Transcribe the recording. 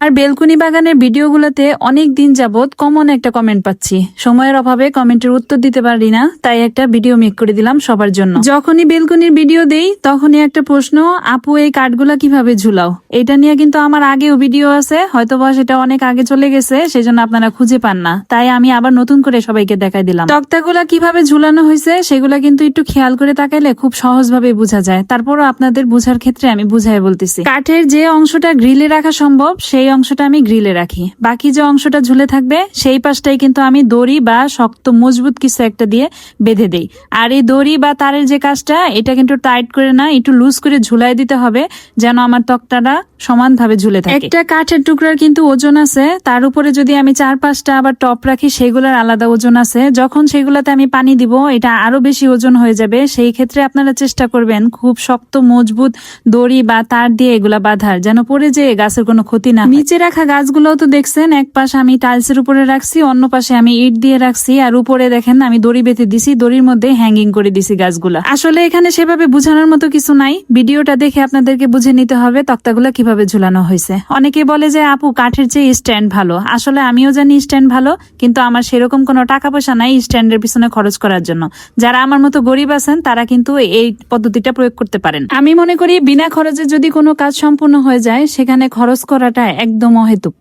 আর balcony বাগানের ভিডিওগুলোতে অনেক দিন যাবত কমন একটা কমেন্ট পাচ্ছি, সময়ের অভাবে কমেন্টের উত্তর দিতে পারি না, তাই একটা ভিডিও মেক করে দিলাম সবার জন্য। যখনই বেলকুনির ভিডিও দেই তখনই একটা প্রশ্ন, আপু এই কাঠগুলা কিভাবে ঝুলাও? এটা নিয়ে কিন্তু আমার আগেও ভিডিও আছে, হয়তোবা সেটা অনেক আগে চলে গেছে, সেজন্য আপনারা খুঁজে পান না, তাই আমি আবার নতুন করে সবাইকে দেখাই দিলাম। তক্তাগুলা কিভাবে ঝুলানো হয়েছে সেগুলা কিন্তু একটু খেয়াল করে তাকাইলে খুব সহজভাবে বোঝা যায়, তারপরও আপনাদের বোঝার ক্ষেত্রে আমি বুঝাই বলতেছি। কাঠের যে অংশটা গ্রিলে রাখা সম্ভব সেই অংশটা আমি গ্রিলে রাখি, বাকি যে অংশটা ঝুলে থাকবে সেই পাশটাই কিন্তু আমি দড়ি বা শক্ত মজবুত কিছু একটা দিয়ে বেঁধে দেই। আর এই দড়ি বা তারের যে কাজটা, এটা কিন্তু টাইট করে না, একটু লুজ করে ঝুলাই দিতে হবে যেন আমার তক্তাটা সমানভাবে ঝুলে থাকে। একটা কাঠের টুকরার কিন্তু ওজন আছে, তার উপরে যদি আমি 4-5টা আবার টপ রাখি সেগুলোর আলাদা ওজন আছে। যখন সেগুলোতে আমি পানি দিব এটা আরো বেশি ওজন হয়ে যাবে, সেই ক্ষেত্রে আপনারা চেষ্টা করবেন খুব শক্ত মজবুত দড়ি বা তার দিয়ে এগুলা বাঁধার, যেন পড়ে যেয়ে গাছের কোনো ক্ষতি না। নিচে রাখা গাছগুলোও তো দেখছেন, এক পাশ আমি টাইলসের উপরে রাখছি, অন্য পাশে আমি ইট দিয়ে রাখছি, আর উপরে দেখেন আমি দড়ি বেঁধে দিছি, দড়ির মধ্যে হ্যাঙ্গিং করে দিছি গাছগুলা। আসলে এখানে সেভাবে বোঝানোর মতো কিছু নাই, ভিডিওটা দেখে আপনাদেরকে বুঝে নিতে হবে তক্তাগুলা কিভাবে ঝুলানো হয়েছে। অনেকে বলে যে আপু কাঠের চেয়ে স্ট্যান্ড ভালো, আসলে আমিও জানি স্ট্যান্ড ভালো, কিন্তু আমার সেরকম কোনো টাকা পয়সা নাই স্ট্যান্ডের পিছনে খরচ করার জন্য। যারা আমার মতো গরিব আছেন তারা কিন্তু এই পদ্ধতিটা প্রয়োগ করতে পারেন। আমি মনে করি বিনা খরচে যদি কোনো কাজ সম্পূর্ণ হয়ে যায় সেখানে খরচ করাটা একদম অহেতুক।